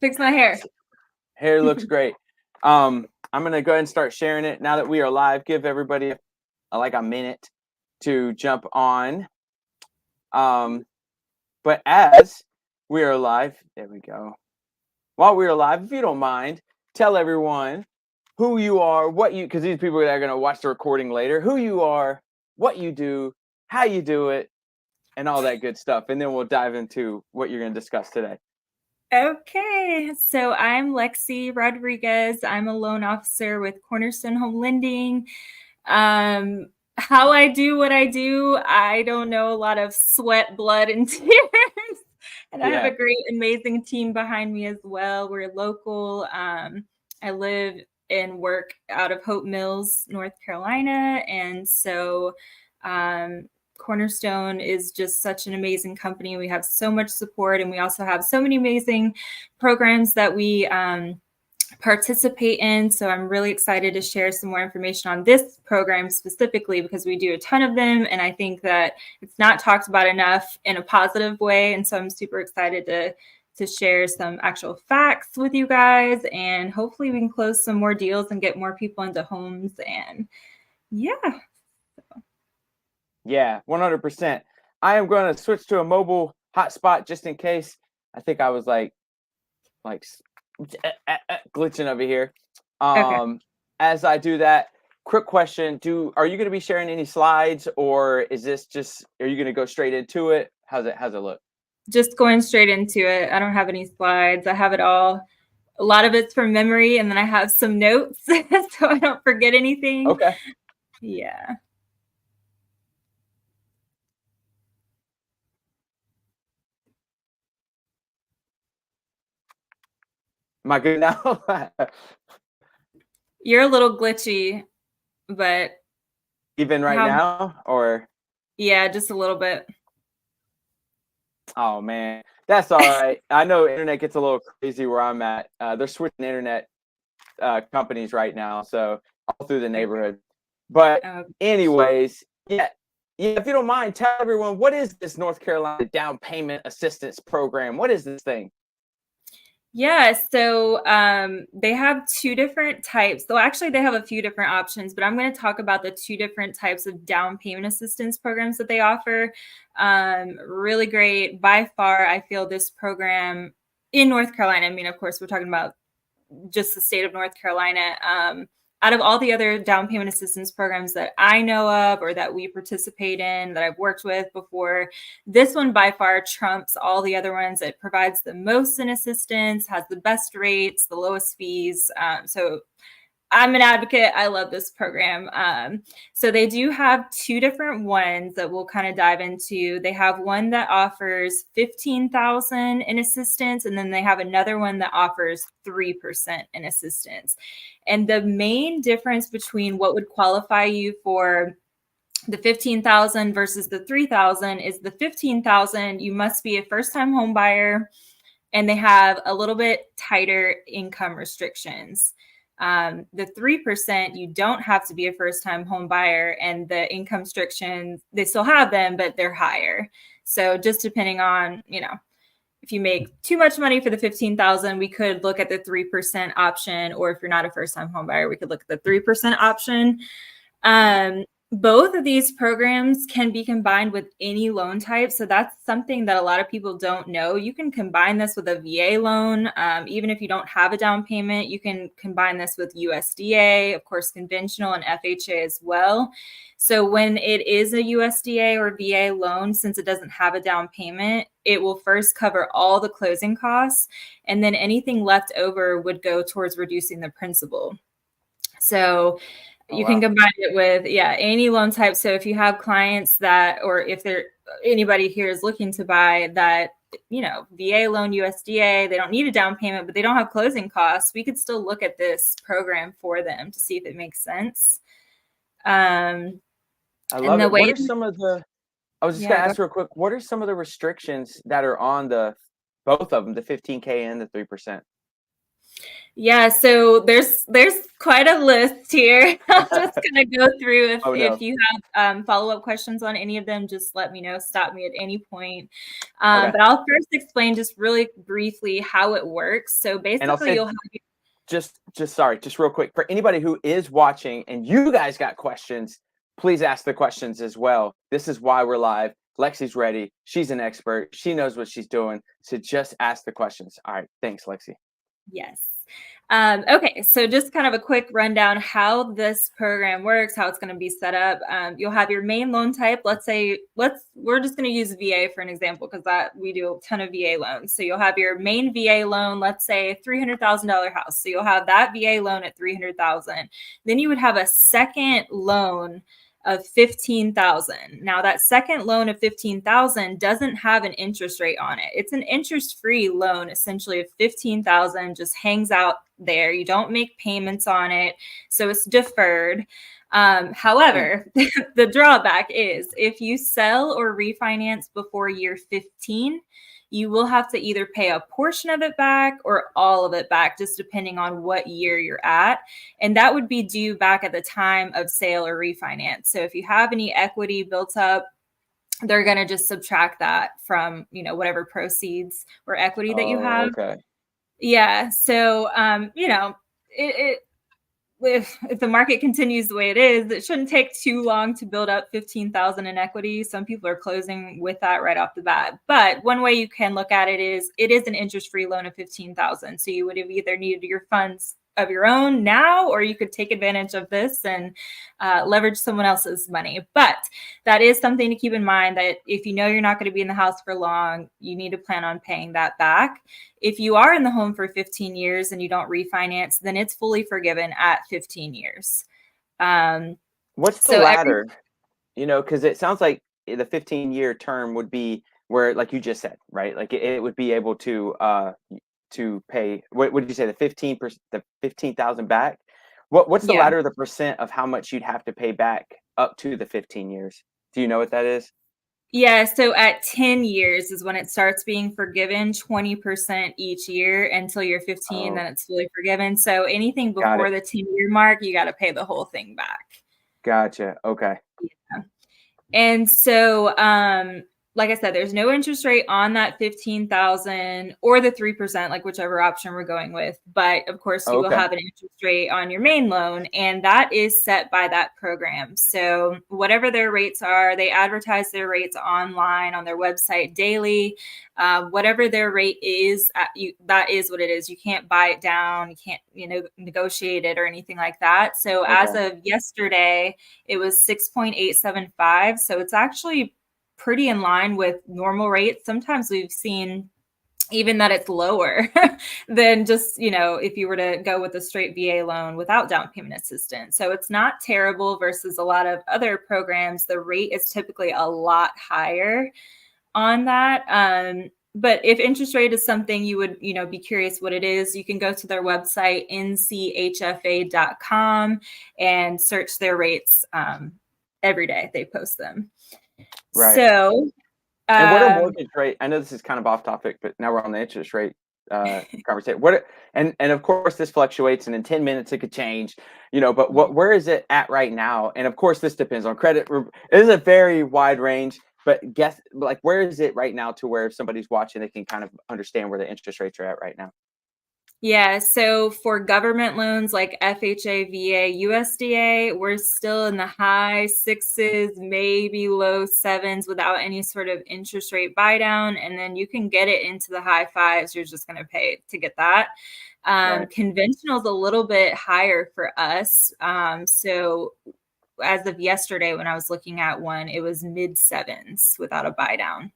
Fix my hair. Hair looks great. I'm gonna go ahead and start sharing it now that we are live. Give everybody like a minute to jump on. But as we are live, there we go. While we are live, if you don't mind, tell everyone who you are, because these people that are gonna watch the recording later, who you are, what you do, how you do it, and all that good stuff. And then we'll dive into what you're gonna discuss today. Okay, so I'm Lexie Rodriguez. I'm a loan officer with Cornerstone Home Lending. How I do what I do, I don't know, a lot of sweat, blood, and tears. And I have a great, amazing team behind me as well. We're local. I live and work out of Hope Mills, North Carolina. And so Cornerstone is just such an amazing company. We have so much support, and we also have so many amazing programs that we participate in. So I'm really excited to share some more information on this program specifically because we do a ton of them, and I think that it's not talked about enough in a positive way. And so I'm super excited to share some actual facts with you guys, and hopefully we can close some more deals and get more people into homes. And yeah, 100%. I am going to switch to a mobile hotspot just in case. I think I was like glitching over here. Okay. As I do that, quick question: are you going to be sharing any slides, or is this are you going to go straight into it? How's it look? Just going straight into it. I don't have any slides. I have it all. A lot of it's from memory, and then I have some notes so I don't forget anything. Okay. Yeah. Am I good now? You're a little glitchy, but even right now, or? Yeah, just a little bit. Oh man, that's all right. I know internet gets a little crazy where I'm at. They're switching internet companies right now, so all through the neighborhood. But anyways, yeah, if you don't mind, tell everyone, what is this North Carolina down payment assistance program? What is this thing? Yeah, so they have two different types. So actually, they have a few different options, but I'm going to talk about the two different types of down payment assistance programs that they offer. Really great. By far, I feel this program in North Carolina, I mean, of course, we're talking about just the state of North Carolina. Out of all the other down payment assistance programs that I know of or that we participate in, that I've worked with before, this one by far trumps all the other ones. It provides the most in assistance, has the best rates, the lowest fees. So I'm an advocate. I love this program. So they do have two different ones that we'll kind of dive into. They have one that offers $15,000 in assistance, and then they have another one that offers 3% in assistance. And the main difference between what would qualify you for the $15,000 versus the $3,000 is the $15,000, you must be a first-time home buyer, and they have a little bit tighter income restrictions. The 3%, you don't have to be a first-time home buyer, and the income restrictions, they still have them, but they're higher. So just depending on, if you make too much money for the $15,000, we could look at the 3% option, or if you're not a first-time home buyer, we could look at the 3% option. Both of these programs can be combined with any loan type. So that's something that a lot of people don't know. You can combine this with a VA loan. Even if you don't have a down payment, you can combine this with USDA, of course, conventional, and FHA as well. So when it is a USDA or VA loan, since it doesn't have a down payment, it will first cover all the closing costs, and then anything left over would go towards reducing the principal. So you can combine it with, any loan type. So if you have clients that, or if anybody here is looking to buy that, VA loan, USDA, they don't need a down payment, but they don't have closing costs, we could still look at this program for them to see if it makes sense. I love it. What are some of the, I was just going to ask real quick, what are some of the restrictions that are on both of them, the 15K and the 3%? Yeah, so there's quite a list here. I'm just gonna go through. If Oh if no. you have follow-up questions on any of them, just let me know. Stop me at any point. Okay. But I'll first explain just really briefly how it works. So And I'll basically, say you'll have just sorry, just real quick for anybody who is watching and you guys got questions, please ask the questions as well. This is why we're live. Lexie's ready. She's an expert. She knows what she's doing. So just ask the questions. All right. Thanks, Lexie. yes. Okay, so just kind of a quick rundown how this program works, how it's going to be set up. You'll have your main loan type. We're just going to use VA for an example because that we do a ton of VA loans. So you'll have your main VA loan, let's say $300,000 house. So you'll have that VA loan at 300,000. Then you would have a second loan of 15,000. Now that second loan of 15,000 doesn't have an interest rate on it. It's an interest-free loan essentially of 15,000, just hangs out there. You don't make payments on it, so it's deferred. However, the drawback is if you sell or refinance before year 15, you will have to either pay a portion of it back or all of it back, just depending on what year you're at. And that would be due back at the time of sale or refinance. So if you have any equity built up, they're going to just subtract that from, whatever proceeds or equity that you Oh, have. okay. Yeah. So, if the market continues the way it is, it shouldn't take too long to build up 15,000 in equity. Some people are closing with that right off the bat. But one way you can look at it is an interest-free loan of 15,000. So you would have either needed your funds of your own now, or you could take advantage of this and leverage someone else's money. But that is something to keep in mind, that if you know you're not going to be in the house for long, you need to plan on paying that back. If you are in the home for 15 years and you don't refinance, then it's fully forgiven at 15 years. What's the So ladder? Because it sounds like the 15-year term would be where, like you just said, right? Like it would be able to pay. What did you say? The 15%, the 15,000 back. What's the yeah. ladder of the percent of how much you'd have to pay back up to the 15 years? Do you know what that is? Yeah, so at 10 years is when it starts being forgiven, 20% each year until you're 15, Oh, then it's fully forgiven. So anything got before it. the 10-year mark, you got to pay the whole thing back. Gotcha. Okay. Yeah. And so, like I said, there's no interest rate on that 15,000 or the 3%, like whichever option we're going with. But of course, you will Okay. have an interest rate on your main loan, and that is set by that program. So whatever their rates are, they advertise their rates online on their website daily. Whatever their rate is, that is what it is. You can't buy it down. You can't, negotiate it or anything like that. So as Okay. of yesterday, it was 6.875. So it's actually pretty in line with normal rates. Sometimes we've seen even that it's lower than just, if you were to go with a straight VA loan without down payment assistance. So it's not terrible versus a lot of other programs. The rate is typically a lot higher on that. But if interest rate is something you would, be curious what it is, you can go to their website, nchfa.com, and search their rates every day. They post them. Right. So, And what are um, mortgage rate? I know this is kind of off topic, but now we're on the interest rate conversation. And of course this fluctuates, and in 10 minutes it could change, but where is it at right now? And of course this depends on credit. It is a very wide range, but guess like where is it right now to where if somebody's watching, they can kind of understand where the interest rates are at right now. yeah, so for government loans like FHA, VA, USDA, we're still in the high sixes, maybe low sevens without any sort of interest rate buy down. And then you can get it into the high fives. You're just going to pay to get that. Right. Conventional is a little bit higher for us. So as of yesterday, when I was looking at one, it was mid sevens without a buy down.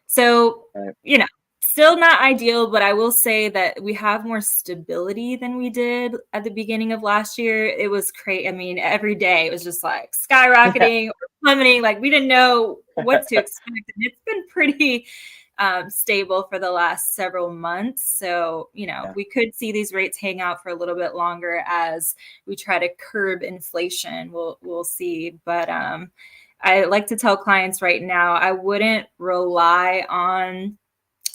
So, Right. still not ideal, but I will say that we have more stability than we did at the beginning of last year. It was crazy. I mean, every day it was just like Yeah. skyrocketing or plummeting. Like we didn't know what to expect. And it's been pretty stable for the last several months. So, Yeah. we could see these rates hang out for a little bit longer as we try to curb inflation. We'll see. But I like to tell clients right now, I wouldn't rely on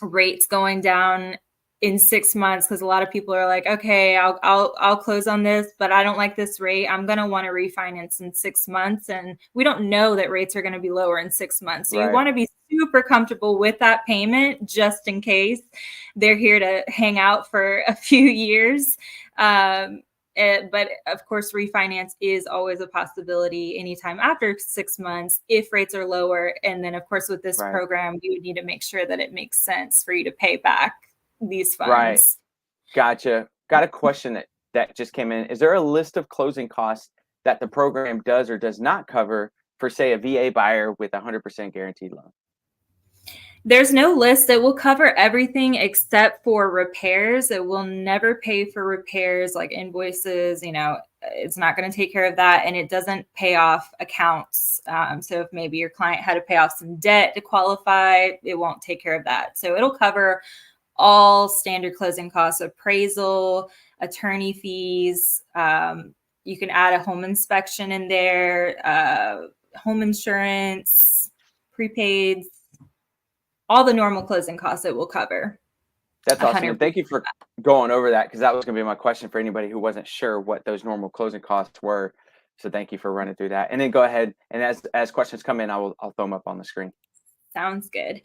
rates going down in 6 months, because a lot of people are like, okay, I'll close on this, but I don't like this rate. I'm going to want to refinance in 6 months. And we don't know that rates are going to be lower in 6 months. So you Right. want to be super comfortable with that payment just in case they're here to hang out for a few years. But of course, refinance is always a possibility anytime after 6 months if rates are lower. And then, of course, with this Right. program, you would need to make sure that it makes sense for you to pay back these Right. funds. Gotcha. Got a question that just came in. Is there a list of closing costs that the program does or does not cover for, say, a VA buyer with a 100% guaranteed loan? There's no list that will cover everything except for repairs. It will never pay for repairs like invoices. It's not going to take care of that. And it doesn't pay off accounts. So if maybe your client had to pay off some debt to qualify, it won't take care of that. So it'll cover all standard closing costs, appraisal, attorney fees. You can add a home inspection in there, home insurance, prepaids, all the normal closing costs it will cover. That's awesome. 100%. And thank you for going over that, because that was going to be my question for anybody who wasn't sure what those normal closing costs were. So thank you for running through that. And then go ahead, and as questions come in, I'll throw them up on the screen. Sounds good.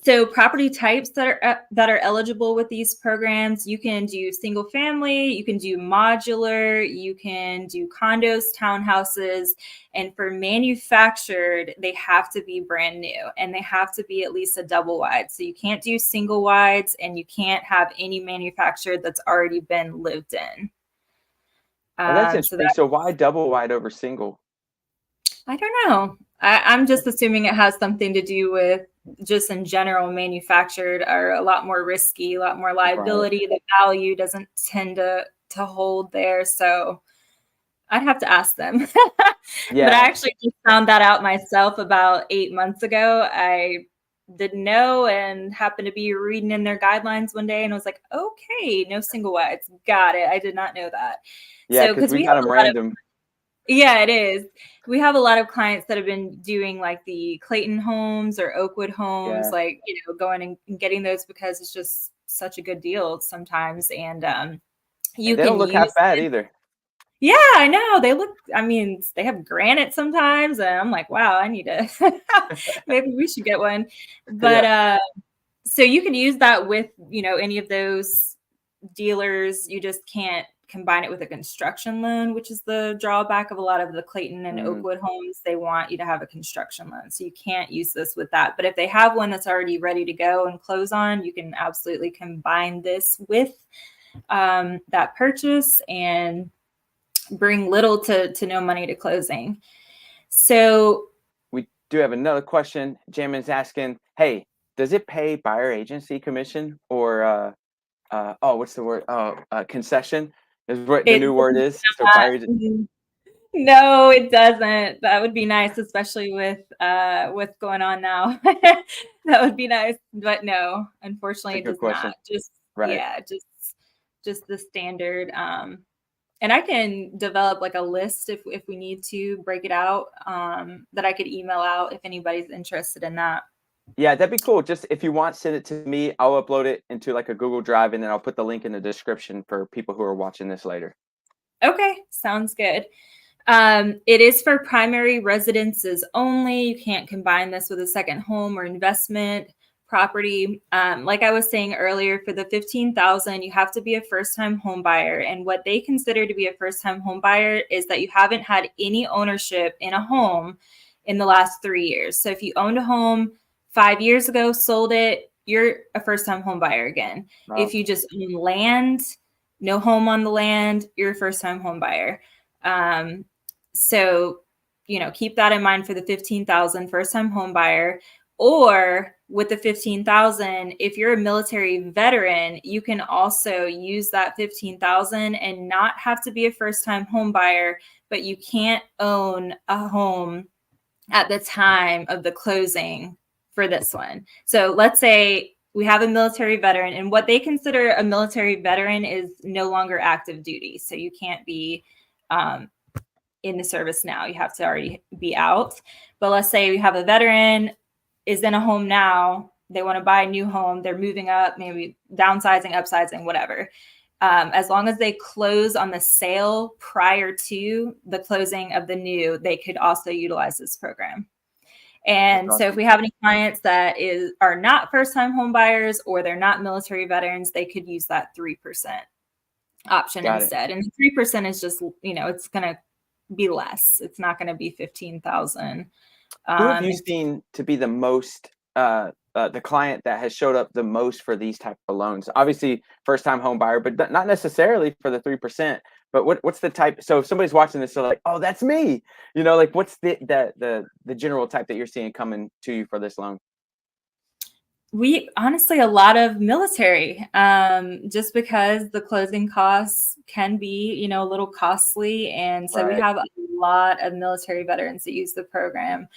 So property types that are eligible with these programs, you can do single family, you can do modular, you can do condos, townhouses, and for manufactured, they have to be brand new and they have to be at least a double wide. So you can't do single wides and you can't have any manufactured that's already been lived in. Oh, that's So interesting. So why double wide over single? I don't know. I'm just assuming it has something to do with just in general, manufactured are a lot more risky, a lot more liability. The value doesn't tend to hold there. So I'd have to ask them. Yeah. But I actually just found that out myself about 8 months ago. I didn't know and happened to be reading in their guidelines one day and was like, okay, no single wides. Got it. I did not know that. Yeah, So, because because we we got have them a lot of random. yeah, it is. We have a lot of clients that have been doing like the Clayton homes or Oakwood homes, Yeah. like, going and getting those because it's just such a good deal sometimes. And you And they don't can look half use bad it. either. Yeah, I know. They have granite sometimes. And I'm like, wow, I need to, maybe we should get one. But Yeah. so you can use that with, any of those dealers. You just can't combine it with a construction loan, which is the drawback of a lot of the Clayton and Oakwood homes. They want you to have a construction loan. So you can't use this with that. But if they have one that's already ready to go and close on, you can absolutely combine this with that purchase and bring little to no money to closing. So We do have another question. Jamin's asking, hey, does it pay buyer agency commission or what's the word? Concession is what the it new word is. So not, buyer. no, it doesn't. That would be nice, especially with what's going on now. That would be nice, but no, unfortunately, it That's a good does not. question. Right. Just the standard. And I can develop like a list if we need to break it out, that I could email out if anybody's interested in that. Yeah, that'd be cool. Just if you want, send it to me. I'll upload it into like a Google Drive, and then I'll put the link in the description for people who are watching this later. Okay, sounds good. It is for primary residences only. You can't combine this with a second home or investment property. Like I was saying earlier, for the $15,000, you have to be a first-time home buyer. And what they consider to be a first-time home buyer is that you haven't had any ownership in a home in the last 3 years. So if you owned a home 5 years ago, sold it, you're a first-time home buyer again. Wow. If you just own land, no home on the land, you're a first-time home buyer. So, keep that in mind for the 15,000 first-time home buyer. Or with the 15,000, if you're a military veteran, you can also use that 15,000 and not have to be a first-time home buyer, but you can't own a home at the time of the closing for this one. So let's say we have a military veteran, and what they consider a military veteran is no longer active duty. So you can't be in the service now. You have to already be out. But let's say we have a veteran is in a home now, they want to buy a new home, they're moving up, maybe downsizing, upsizing, whatever. As long as they close on the sale prior to the closing of the new, they could also utilize this program. And so if we have any clients that are not first-time home buyers or they're not military veterans, they could use that 3% option instead. And 3% is just, it's going to be less. It's not going to be 15,000. Who have you seen to be the most, the client that has showed up the most for these type of loans? Obviously, first-time home buyer, but not necessarily for the 3%. But what's the type? So if somebody's watching this, they're like, "Oh, that's me." Like what's the general type that you're seeing coming to you for this loan? We honestly, a lot of military, just because the closing costs can be, a little costly. And so we have a lot of military veterans that use the program.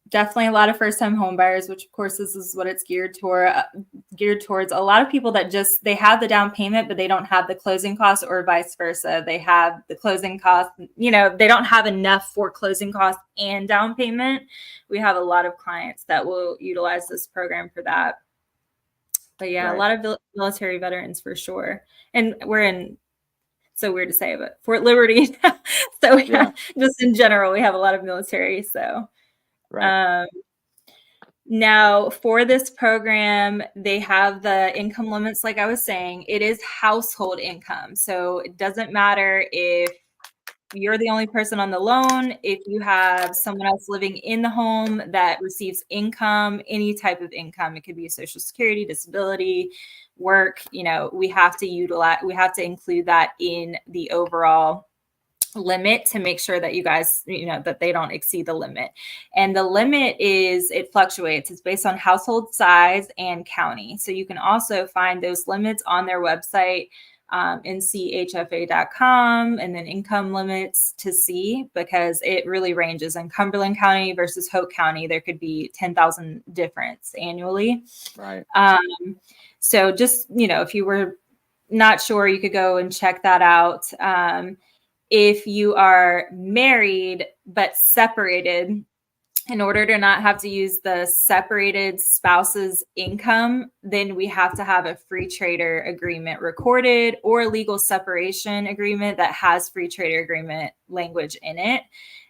Definitely a lot of first-time home buyers, which of course this is what it's geared towards. A lot of people that they have the down payment, but they don't have the closing costs, or vice versa. They have the closing costs, they don't have enough for closing costs and down payment. We have a lot of clients that will utilize this program for that. But yeah, a lot of military veterans for sure. And we're in, so weird to say, but Fort Liberty. So yeah, just in general, we have a lot of military. So now for this program, they have the income limits. Like I was saying, it is household income. So it doesn't matter if you're the only person on the loan, if you have someone else living in the home that receives income, any type of income. It could be Social Security, disability, work, we have to include that in the overall limit to make sure that you guys, that they don't exceed the limit. And the limit it fluctuates. It's based on household size and county. So you can also find those limits on their website, nchfa.com, and then income limits to see, because it really ranges. In Cumberland County versus Hoke County, there could be 10,000 difference annually. So just, if you were not sure, you could go and check that out. If you are married but separated, in order to not have to use the separated spouse's income, then we have to have a free trader agreement recorded, or a legal separation agreement that has free trader agreement language in it.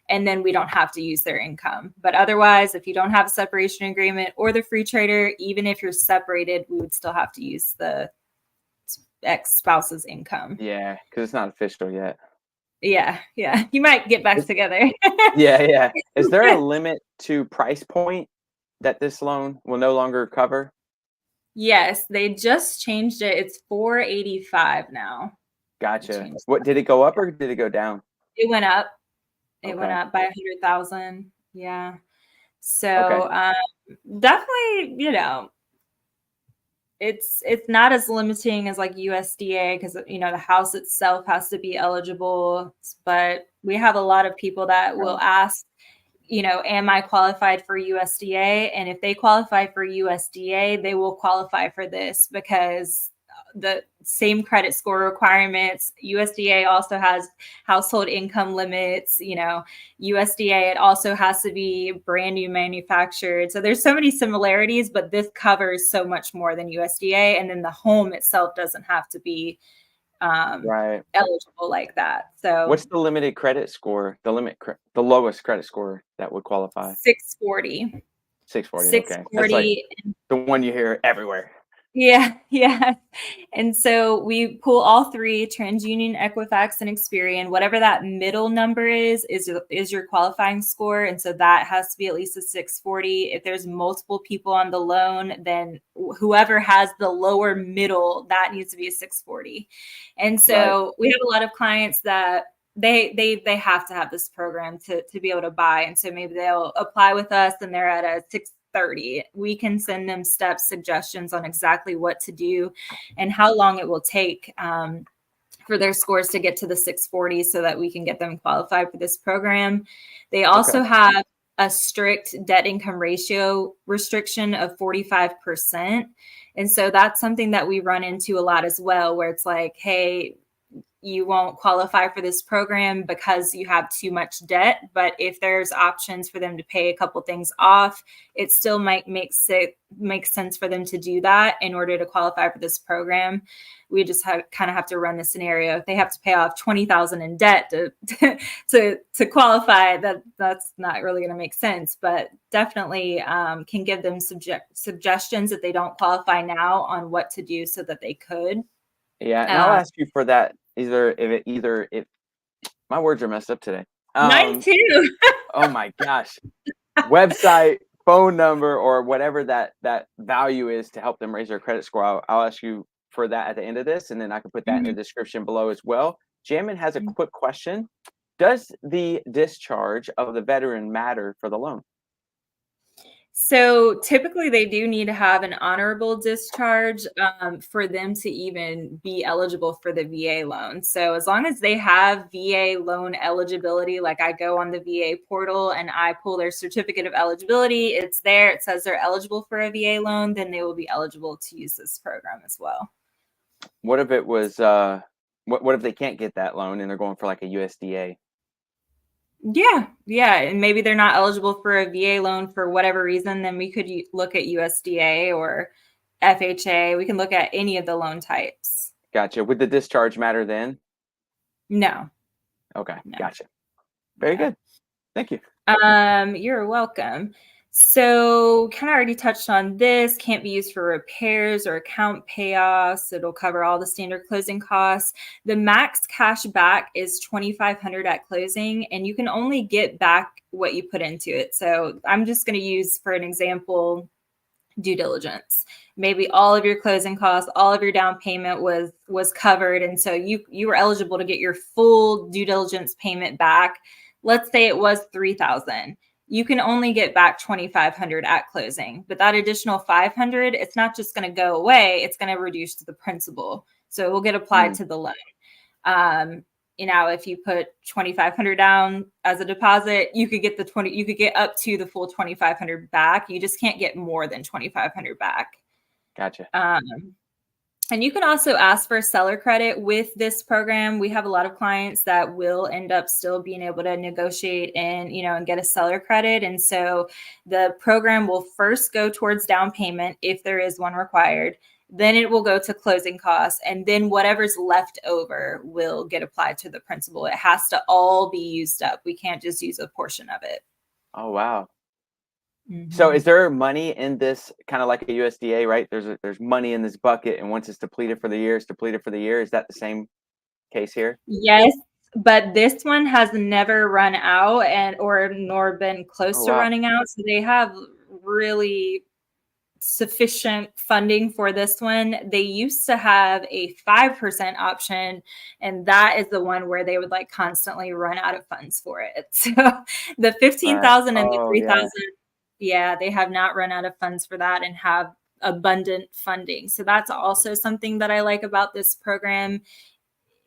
And then we don't have to use their income. But otherwise, if you don't have a separation agreement or the free trader, even if you're separated, we would still have to use the ex-spouse's income. Yeah, because it's not official yet. Yeah. You might get back together. Yeah. Is there a limit to price point that this loan will no longer cover? Yes, they just changed it. It's $485 now. Gotcha. What did it go up or did it go down? It went up. It went up by 100,000. Yeah. So definitely, it's not as limiting as like USDA, because the house itself has to be eligible. But we have a lot of people that will ask, am I qualified for USDA? And if they qualify for USDA, they will qualify for this, because the same credit score requirements. USDA also has household income limits. USDA, it also has to be brand new manufactured. So there's so many similarities, but this covers so much more than USDA. And then the home itself doesn't have to be eligible like that. So what's the limited credit score? The lowest credit score that would qualify? 640. 640. Okay, that's like the one you hear everywhere. Yeah. And so we pull all three: TransUnion, Equifax, and Experian. Whatever that middle number is your qualifying score. And so that has to be at least a 640. If there's multiple people on the loan, then whoever has the lower middle, that needs to be a 640. And so we have a lot of clients that they have to have this program to be able to buy. And so maybe they'll apply with us and they're at a 630. We can send them steps, suggestions on exactly what to do and how long it will take for their scores to get to the 640, so that we can get them qualified for this program. They also have a strict debt income ratio restriction of 45%. And so that's something that we run into a lot as well, where it's like, hey, you won't qualify for this program because you have too much debt. But if there's options for them to pay a couple things off, it still might make sense for them to do that in order to qualify for this program. We just kind of have to run the scenario. If they have to pay off $20,000 in debt to qualify, that's not really going to make sense. But definitely can give them suggestions if they don't qualify now on what to do so that they could. Yeah, and I'll ask you for that. If my words are messed up today. Mine too. Oh my gosh. Website, phone number, or whatever that value is to help them raise their credit score. I'll ask you for that at the end of this, and then I can put that in the description below as well. Jamin has a quick question. Does the discharge of the veteran matter for the loan? So typically they do need to have an honorable discharge for them to even be eligible for the VA loan. So as long as they have VA loan eligibility, like I go on the VA portal and I pull their certificate of eligibility, it's there, it says they're eligible for a VA loan, then they will be eligible to use this program as well. What if it was, what if they can't get that loan and they're going for like a USDA? Yeah. And maybe they're not eligible for a VA loan for whatever reason, then we could look at USDA or FHA. We can look at any of the loan types. Gotcha. Would the discharge matter then? No. Okay. No. Gotcha. Very good. Thank you. You're welcome. So kind of already touched on this. Can't be used for repairs or account payoffs. It'll cover all the standard closing costs. The max cash back is $2,500 at closing, and you can only get back what you put into it. So I'm just going to use, for an example, due diligence. Maybe all of your closing costs, all of your down payment was covered, and so you were eligible to get your full due diligence payment back. Let's say it was $3,000. You can only get back $2,500 at closing, but that additional $500, it's not just going to go away. It's going to reduce to the principal. So it will get applied to the loan. If you put $2,500 down as a deposit, you could get up to the full $2,500 back. You just can't get more than $2,500 back. Gotcha. And you can also ask for seller credit with this program. We have a lot of clients that will end up still being able to negotiate and get a seller credit. And so the program will first go towards down payment if there is one required. Then it will go to closing costs. And then whatever's left over will get applied to the principal. It has to all be used up. We can't just use a portion of it. Oh, wow. So is there money in this, kind of like a USDA, right? There's money in this bucket, and once it's depleted for the year, it's depleted for the year. Is that the same case here? Yes, but this one has never run out nor been close to running out. So they have really sufficient funding for this one. They used to have a 5% option, and that is the one where they would constantly run out of funds for it. So the 15,000 and the 3,000. Yeah, they have not run out of funds for that and have abundant funding. So that's also something that I like about this program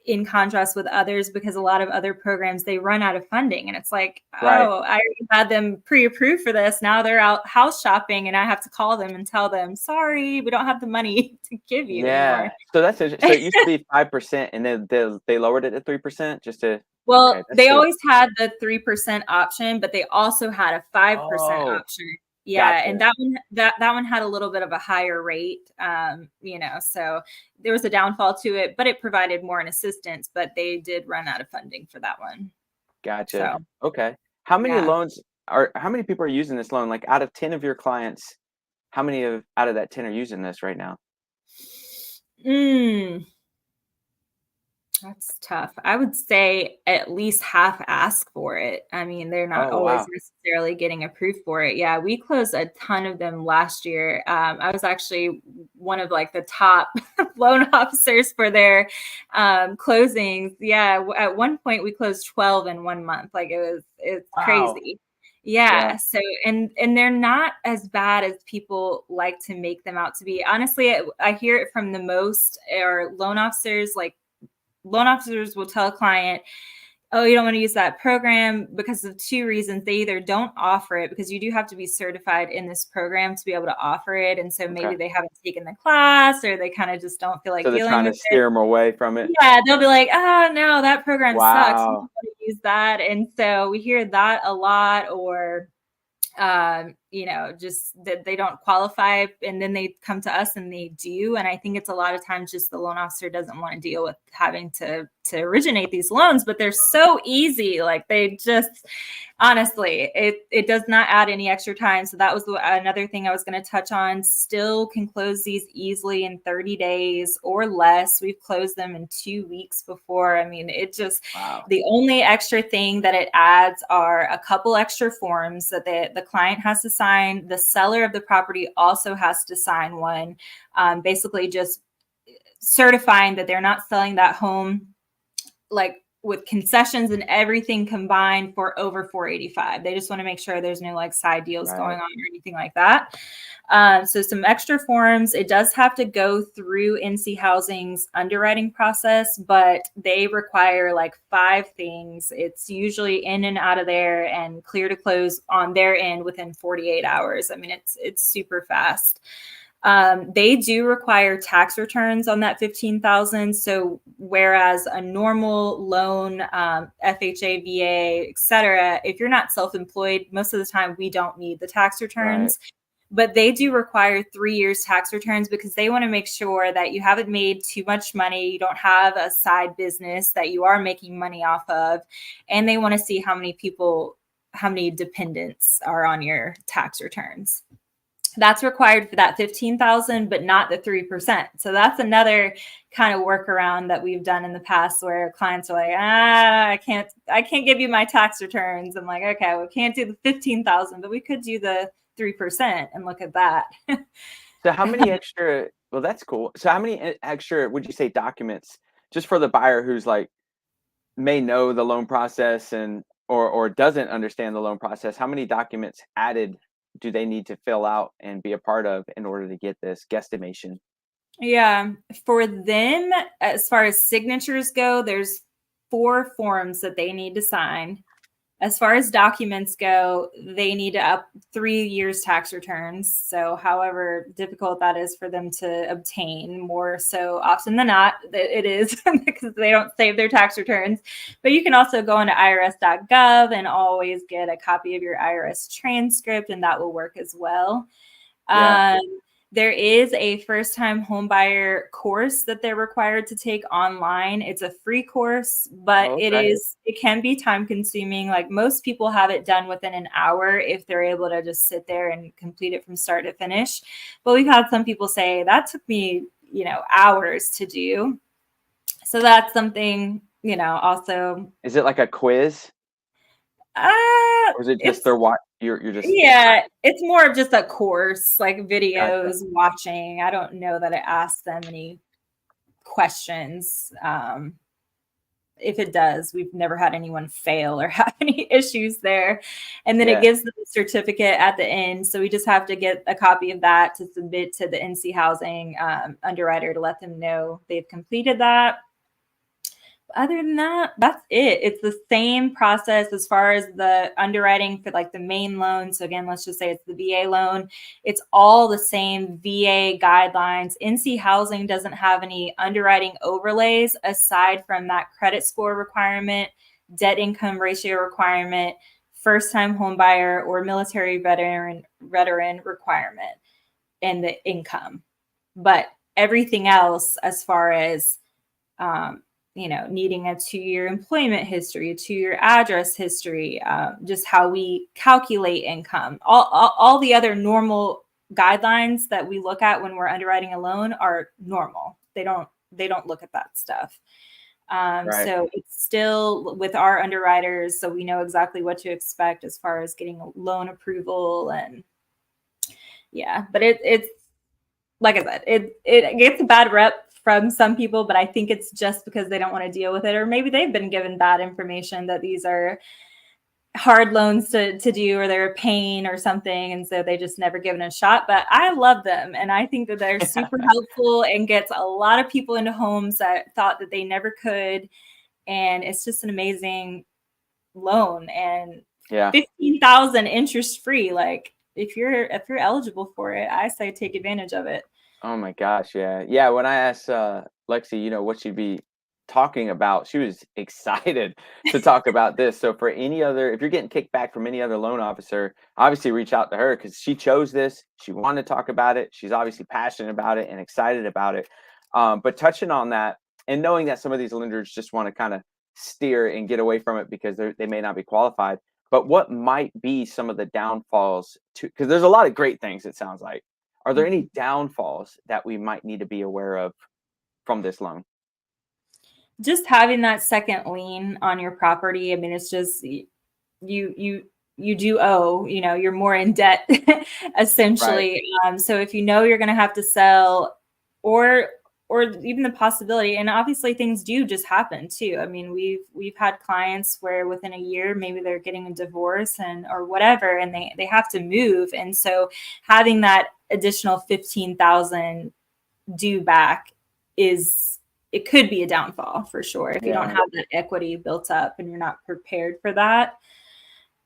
in contrast with others, because a lot of other programs, they run out of funding and it's like, oh, I had them pre-approved for this. Now they're out house shopping and I have to call them and tell them, sorry, we don't have the money to give you anymore. So that's interesting. So it used to be 5% and then they lowered it to 3% just to. Well, they always had the 3% option, but they also had a 5% option. Yeah. Gotcha. And that one had a little bit of a higher rate, so there was a downfall to it, but it provided more in assistance, but they did run out of funding for that one. Gotcha. So, okay. How many how many people are using this loan? Like out of 10 of your clients, how many out of that 10 are using this right now? That's tough. I would say at least half ask for it. I mean, they're not always necessarily getting approved for it. Yeah, we closed a ton of them last year. I was actually one of the top loan officers for their closings. Yeah, at one point we closed 12 in 1 month. It's crazy. Yeah. So, and they're not as bad as people like to make them out to be. Honestly, I hear it from the most loan officers will tell a client, oh, you don't want to use that program because of two reasons. They either don't offer it because you do have to be certified in this program to be able to offer it. And so maybe Okay. they haven't taken the class or they kind of just don't feel like So they're dealing trying to with it. steer them away from it. Yeah, they'll be like, oh, no, that program sucks. You Wow. don't want to use that. And so we hear that a lot, or just that they don't qualify, and then they come to us and they do. And I think it's a lot of times just the loan officer doesn't want to deal with having to originate these loans, but they're so easy. Like they just, honestly, it does not add any extra time. So that was another thing I was going to touch on. Still can close these easily in 30 days or less. We've closed them in 2 weeks before. I mean, it just, Wow. the only extra thing that it adds are a couple extra forms that the client has to sign. The seller of the property also has to sign one, basically just certifying that they're not selling that home like with concessions and everything combined for over 485. They just want to make sure there's no like side deals going on or anything like that. So some extra forms. It does have to go through NC Housing's underwriting process, but they require like 5 things. It's usually in and out of there and clear to close on their end within 48 hours. I mean, it's super fast. They do require tax returns on that $15,000. So whereas a normal loan, FHA, VA, et cetera, if you're not self-employed, most of the time we don't need the tax returns. Right. But they do require 3 years tax returns because they want to make sure that you haven't made too much money. You don't have a side business that you are making money off of. And they want to see how many dependents are on your tax returns. That's required for that 15,000, but not the 3%. So that's another kind of workaround that we've done in the past where clients are like, I can't give you my tax returns. I'm like, okay, we can't do the 15,000, but we could do the 3% and look at that. So how many extra, well, that's cool. So how many extra, would you say, documents just for the buyer who's like, may know the loan process and, or doesn't understand the loan process, how many documents added do they need to fill out and be a part of in order to get this guesstimation? Yeah, for them, as far as signatures go, there's 4 forms that they need to sign. As far as documents go, they need to up 3 years tax returns. So however difficult that is for them to obtain, more so often than not, it is because they don't save their tax returns. But you can also go into irs.gov and always get a copy of your IRS transcript, and that will work as well. Yeah. There is a first-time homebuyer course that they're required to take online. It's a free course, but it can be time-consuming. Like most people have it done within an hour if they're able to just sit there and complete it from start to finish. But we've had some people say that took me, hours to do. So that's something, also. Is it like a quiz? Or is it just you're just it's more of just a course, like videos, gotcha. watching. I don't know that it asks them any questions. If it does, we've never had anyone fail or have any issues there. And then it gives them a certificate at the end. So we just have to get a copy of that to submit to the NC Housing underwriter to let them know they've completed that. Other than that, that's it. It's the same process as far as the underwriting for like the main loan. So again, let's just say it's the VA loan. It's all the same VA guidelines. NC Housing doesn't have any underwriting overlays aside from that credit score requirement, debt income ratio requirement, first time home buyer or military veteran requirement, and the income. But everything else as far as needing a 2-year employment history, a 2-year address history, just how we calculate income. All the other normal guidelines that we look at when we're underwriting a loan are normal. They don't look at that stuff. So it's still with our underwriters, so we know exactly what to expect as far as getting a loan approval. And but it's like I said, it gets a bad rep from some people, but I think it's just because they don't want to deal with it, or maybe they've been given bad information that these are hard loans to do, or they're a pain or something, and so they just never given a shot. But I love them, and I think that they're super helpful and gets a lot of people into homes that thought that they never could. and it's just an amazing loan, and Yeah. 15,000 interest free. Like if you're eligible for it, I say take advantage of it. Oh my gosh, yeah. Yeah, when I asked Lexie, what she'd be talking about, she was excited to talk about this. So for any other, if you're getting kickback from any other loan officer, obviously reach out to her because she chose this. She wanted to talk about it. She's obviously passionate about it and excited about it. But touching on that and knowing that some of these lenders just want to kind of steer and get away from it because they may not be qualified. But what might be some of the downfalls to, because there's a lot of great things, it sounds like. Are there any downfalls that we might need to be aware of from this loan? Just having that second lien on your property. I mean, it's just you do owe, you're more in debt Right. essentially. So if you're going to have to sell, or even the possibility, and obviously things do just happen too. I mean, we've had clients where within a year maybe they're getting a divorce or whatever, and they have to move, and so having that additional 15,000 due back it could be a downfall for sure if you don't have that equity built up and you're not prepared for that.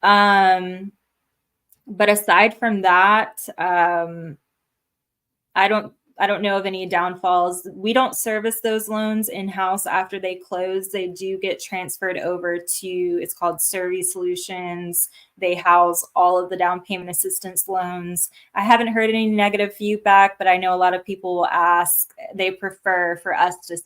But aside from that, I don't know of any downfalls. We don't service those loans in-house after they close. They do get transferred over to, it's called Service Solutions. They house all of the down payment assistance loans. I haven't heard any negative feedback, but I know a lot of people will ask, they prefer for us to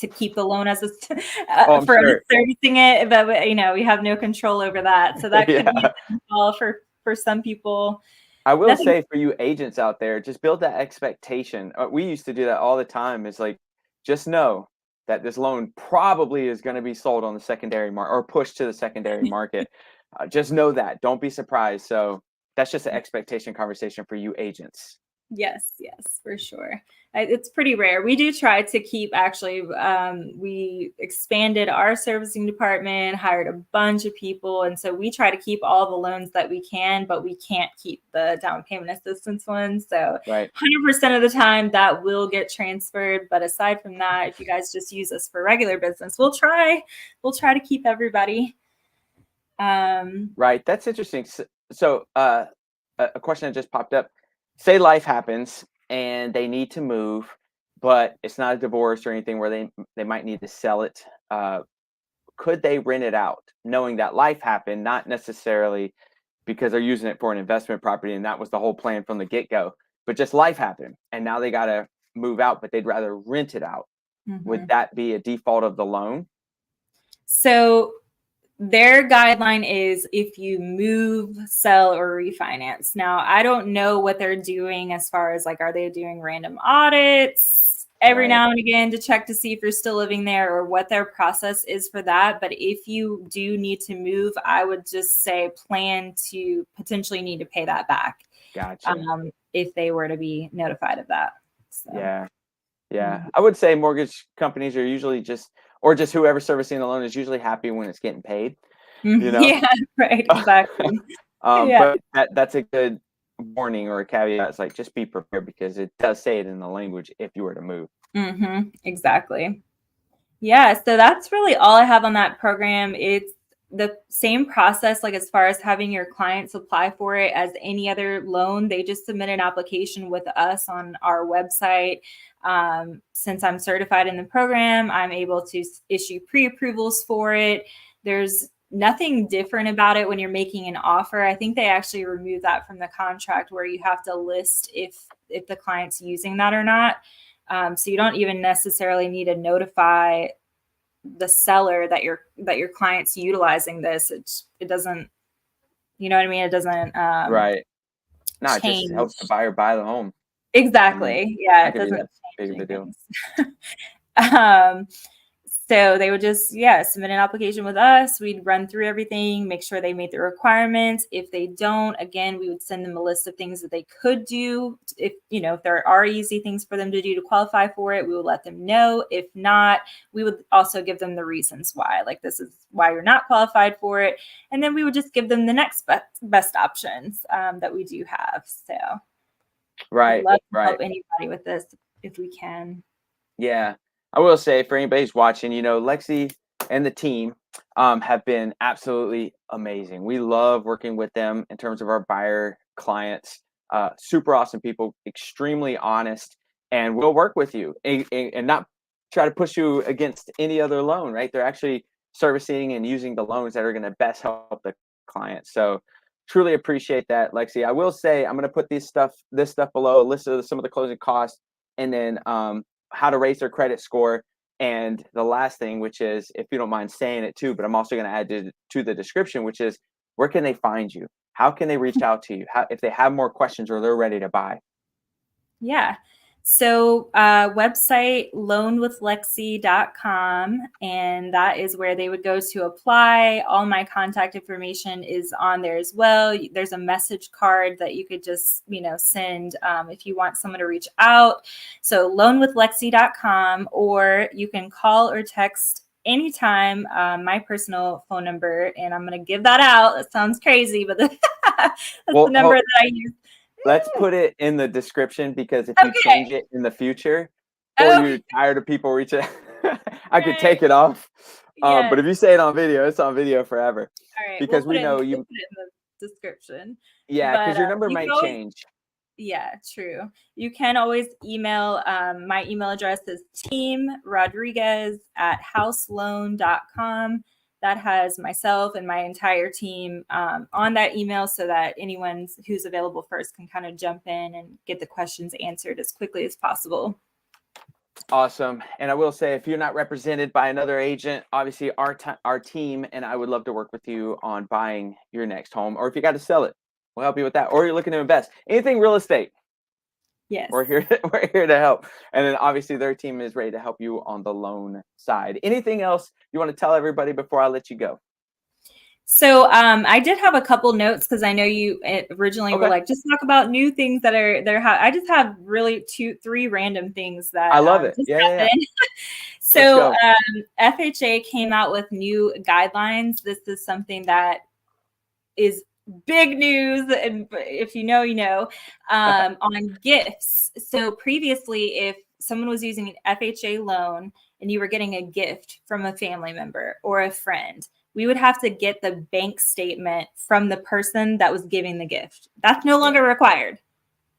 keep the loan as for us servicing it, but we have no control over that. So that could be a downfall for some people. I will say for you agents out there, just build that expectation. We used to do that all the time. It's like, just know that this loan probably is going to be sold on the secondary market or pushed to the secondary market. Just know that. Don't be surprised. So that's just an expectation conversation for you agents. Yes, for sure. It's pretty rare. We do try to keep, actually, we expanded our servicing department, hired a bunch of people. And so we try to keep all the loans that we can, but we can't keep the down payment assistance ones. So 100% of the time that will get transferred. But aside from that, if you guys just use us for regular business, we'll try to keep everybody. Right. That's interesting. So a question that just popped up. Say life happens and they need to move, but it's not a divorce or anything where they might need to sell it. Could they rent it out knowing that life happened, not necessarily because they're using it for an investment property and that was the whole plan from the get-go, but just life happened and now they got to move out, but they'd rather rent it out. Would that be a default of the loan? So their guideline is if you move, sell, or refinance. Now, I don't know what they're doing as far as are they doing random audits every now and again to check to see if you're still living there or what their process is for that. But if you do need to move, I would just say plan to potentially need to pay that back. Gotcha. If they were to be notified of that. So. Yeah. I would say mortgage companies are usually just whoever servicing the loan is usually happy when it's getting paid. Yeah, right. Exactly. But that's a good warning or a caveat. It's like, just be prepared because it does say it in the language if you were to move. Exactly. Yeah. So that's really all I have on that program. It's the same process, as far as having your clients apply for it as any other loan. They just submit an application with us on our website. Since I'm certified in the program, I'm able to issue pre-approvals for it. There's nothing different about it when you're making an offer. I think they actually removed that from the contract where you have to list if the client's using that or not. So you don't even necessarily need to notify the seller that your client's utilizing this. It doesn't, you know what I mean? It doesn't right. No, it change. just helps the buyer buy the home. Exactly. Yeah, it doesn't change big of a deal. So they would just, submit an application with us. We'd run through everything, make sure they meet the requirements. If they don't, again, we would send them a list of things that they could do. If there are easy things for them to do to qualify for it, we will let them know. If not, we would also give them the reasons why, this is why you're not qualified for it. And then we would just give them the next best options that we do have. So Right. I'd love to help anybody with this if we can. Yeah. I will say, for anybody who's watching, Lexie and the team have been absolutely amazing. We love working with them in terms of our buyer clients. Super awesome people, extremely honest, and we'll work with you and not try to push you against any other loan, right? They're actually servicing and using the loans that are going to best help the client. So truly appreciate that, Lexie. I will say I'm going to put this stuff below, a list of some of the closing costs, and then how to raise their credit score. And the last thing, which is, if you don't mind saying it too, but I'm also going to add to the description, which is, where can they find you? How can they reach out to you? If they have more questions or they're ready to buy? Yeah. So website loanwithlexie.com, and that is where they would go to apply. All my contact information is on there as well. There's a message card that you could just, send if you want someone to reach out. So loanwithlexie.com, or you can call or text anytime my personal phone number, and I'm going to give that out. That sounds crazy, but that's the number that I use. Let's put it in the description, because if you Okay. change it in the future, or you're tired of people reaching, I could take it off. Yes. But if you say it on video, it's on video forever. All right. Because we know you. We'll put it in the description. Yeah, because your number might change. Yeah, true. You can always email. My email address is teamrodriguez@houseloan.com. That has myself and my entire team on that email, so that anyone who's available first can kind of jump in and get the questions answered as quickly as possible. Awesome. And I will say, if you're not represented by another agent, obviously our team and I would love to work with you on buying your next home, or if you got to sell it, we'll help you with that. Or you're looking to invest, anything real estate. Yes. We're here to help. And then obviously their team is ready to help you on the loan side. Anything else you want to tell everybody before I let you go? So I did have a couple notes, because I know you originally were like, just talk about new things that are there. I just have really 3 random things that I love it. Just yeah. So FHA came out with new guidelines. This is something that is big news, and if you know, on gifts. So previously, if someone was using an FHA loan and you were getting a gift from a family member or a friend, we would have to get the bank statement from the person that was giving the gift. That's no longer required.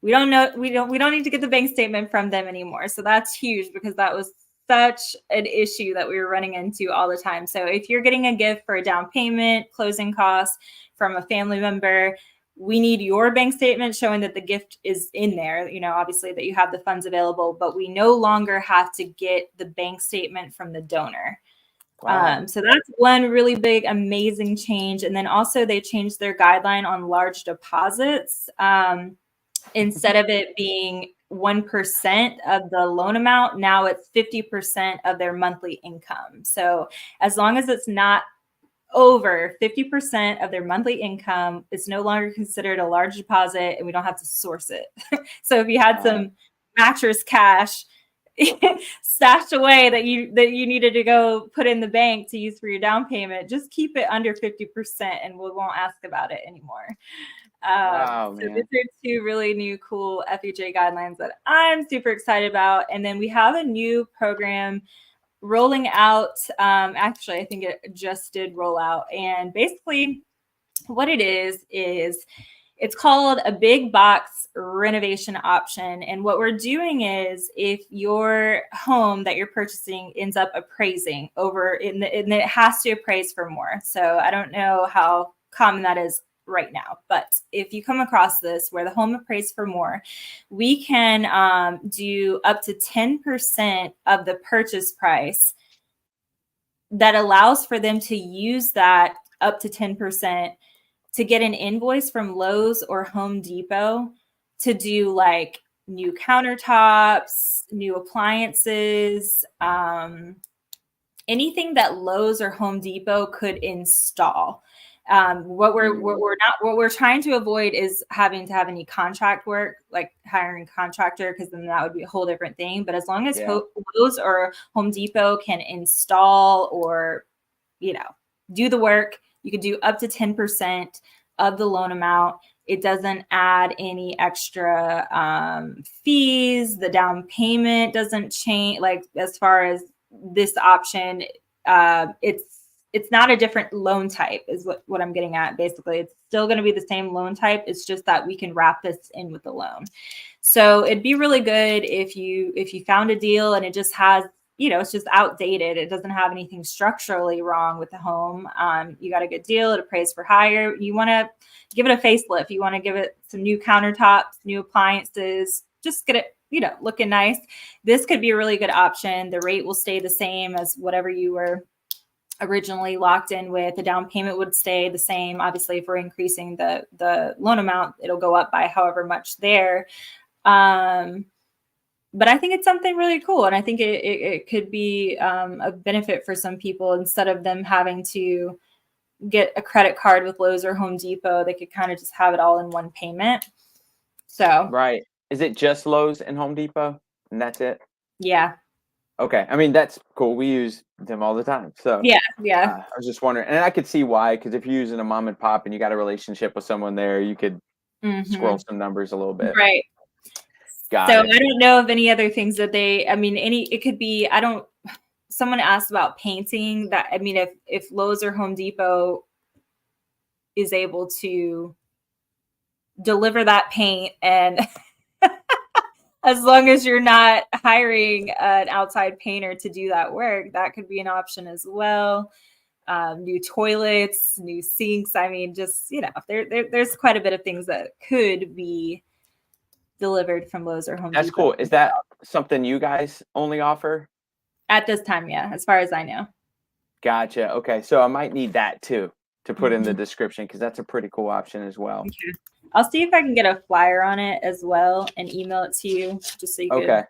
We don't need to get the bank statement from them anymore. So that's huge, because that was such an issue that we were running into all the time. So if you're getting a gift for a down payment, closing costs from a family member, we need your bank statement showing that the gift is in there, obviously that you have the funds available, but we no longer have to get the bank statement from the donor. Wow. So that's one really big, amazing change. And then also they changed their guideline on large deposits. Instead of it being 1% of the loan amount, now it's 50% of their monthly income. So as long as it's not over 50% of their monthly income, it's no longer considered a large deposit, and we don't have to source it. So if you had some mattress cash stashed away that you needed to go put in the bank to use for your down payment, just keep it under 50% and we won't ask about it anymore. So these are 2 really new, cool FHA guidelines that I'm super excited about. And then we have a new program rolling out. Actually, I think it just did roll out. And basically what it is it's called a big box renovation option. And what we're doing is, if your home that you're purchasing ends up appraising and it has to appraise for more. So I don't know how common that is right now, but if you come across this where the home appraised for more, we can do up to 10% of the purchase price. That allows for them to use that up to 10% to get an invoice from Lowe's or Home Depot to do like new countertops, new appliances, anything that Lowe's or Home Depot could install. What we're trying to avoid is having to have any contract work, like hiring a contractor, because then that would be a whole different thing. But as long as Lowe's or Home Depot can install or, do the work, you could do up to 10% of the loan amount. It doesn't add any extra fees. The down payment doesn't change. Like, as far as this option, it's not a different loan type is what I'm getting at. Basically, it's still going to be the same loan type. It's just that we can wrap this in with the loan. So it'd be really good if you found a deal and it just has, it's just outdated. It doesn't have anything structurally wrong with the home. You got a good deal. It appraised for higher. You want to give it a facelift. You want to give it some new countertops, new appliances, just get it, looking nice. This could be a really good option. The rate will stay the same as whatever you were originally locked in with. The down payment would stay the same. Obviously, if we're increasing the loan amount, it'll go up by however much there. But I think it's something really cool. And I think it could be a benefit for some people. Instead of them having to get a credit card with Lowe's or Home Depot, they could kind of just have it all in one payment. So right. Is it just Lowe's and Home Depot and that's it? Yeah. Okay. I mean, that's cool. We use them all the time. So yeah. I was just wondering, and I could see why, because if you're using a mom and pop and you got a relationship with someone there, you could scroll some numbers a little bit. Right. Got so it. I don't know of any other things that it could be, someone asked about painting that. I mean, if Lowe's or Home Depot is able to deliver that paint, and as long as you're not hiring an outside painter to do that work, that could be an option as well. New toilets, new sinks. I mean, just, there's quite a bit of things that could be delivered from Lowe's or Home Depot. That's cool. Is that something you guys only offer? At this time, yeah, as far as I know. Gotcha. Okay. So I might need that too to put in the description, because that's a pretty cool option as well. Okay. I'll see if I can get a flyer on it as well and email it to you, just so you can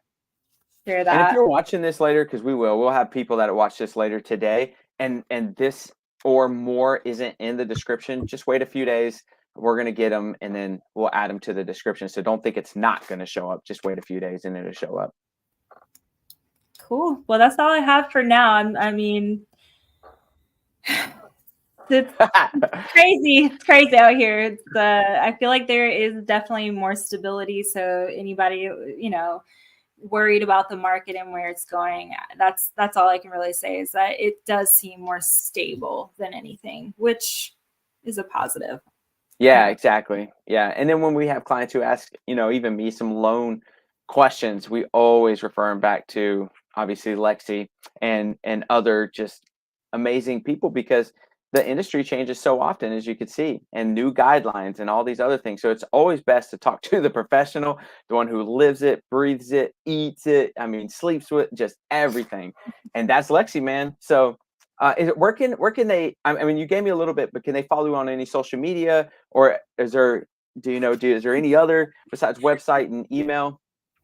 share that. And if you're watching this later, because we'll have people that watch this later today, and this or more isn't in the description, just wait a few days. We're going to get them, and then we'll add them to the description. So don't think it's not going to show up. Just wait a few days and it'll show up. Cool. Well, that's all I have for now. I mean, it's crazy. It's crazy out here. It's I feel like there is definitely more stability. So anybody, worried about the market and where it's going, that's all I can really say, is that it does seem more stable than anything, which is a positive. Yeah, exactly. Yeah. And then when we have clients who ask, even me some loan questions, we always refer them back to obviously Lexie and other just amazing people, because the industry changes so often, as you can see, and new guidelines and all these other things. So it's always best to talk to the professional, the one who lives it, breathes it, eats it. I mean, sleeps with, just everything. And that's Lexie, man. So where can they, I mean, you gave me a little bit, but can they follow you on any social media, or is there any other besides website and email?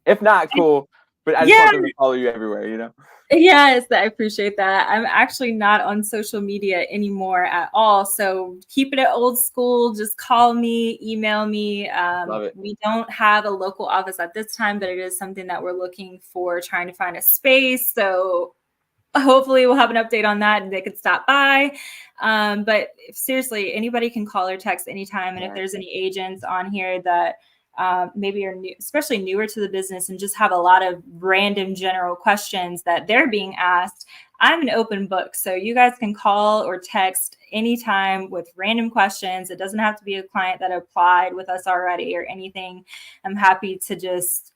If not, cool. But I just want them to follow you everywhere, Yes, I appreciate that. I'm actually not on social media anymore at all. So keeping it old school, just call me, email me. Love it. We don't have a local office at this time, but it is something that we're looking for, trying to find a space. So hopefully we'll have an update on that and they could stop by. But seriously, anybody can call or text anytime. And if there's any agents on here that maybe are new, especially newer to the business, and just have a lot of random general questions that they're being asked, I'm an open book. So you guys can call or text anytime with random questions. It doesn't have to be a client that applied with us already or anything. I'm happy to just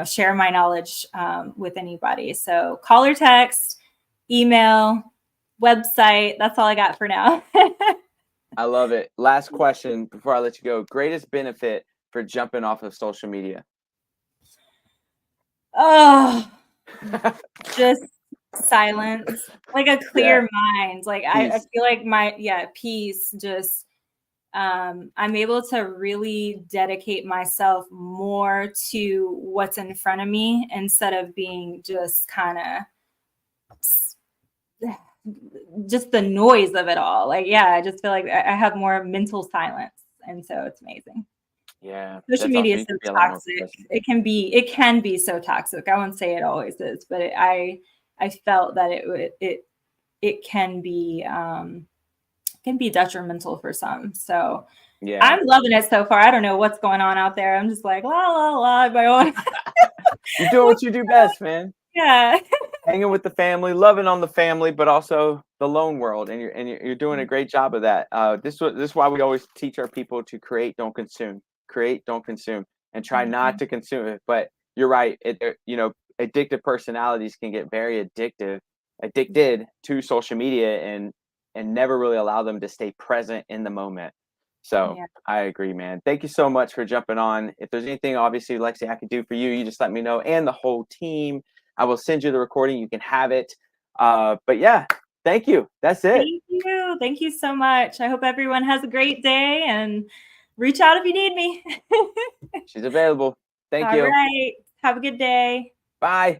share my knowledge with anybody. So call or text, email, website. That's all I got for now. I love it. Last question before I let you go. Greatest benefit for jumping off of social media? Oh, just silence, like a clear mind. Like I feel like peace. Just I'm able to really dedicate myself more to what's in front of me, instead of being just kind of just the noise of it all. I just feel like I have more mental silence, and so it's amazing. Yeah, social media is so toxic. It can be so toxic. I won't say it always is, but I felt that it can be detrimental for some. So yeah, I'm loving it so far. I don't know what's going on out there. I'm just like la la la. By own. You're doing what you do best, man. Yeah. hanging with the family, loving on the family, but also the lone world, and you're doing a great job of that. This is why we always teach our people to create, don't consume, create, don't consume, and try not to consume it. But you're right, addictive personalities can get very addicted to social media, and never really allow them to stay present in the moment. So Yeah. I agree, man. Thank you so much for jumping on. If there's anything, obviously, Lexie, I could do for you, you just let me know, and the whole team. I will send you the recording. You can have it. But yeah, thank you. That's it. Thank you. Thank you so much. I hope everyone has a great day, and reach out if you need me. She's available. Thank All you. right. Have a good day. Bye.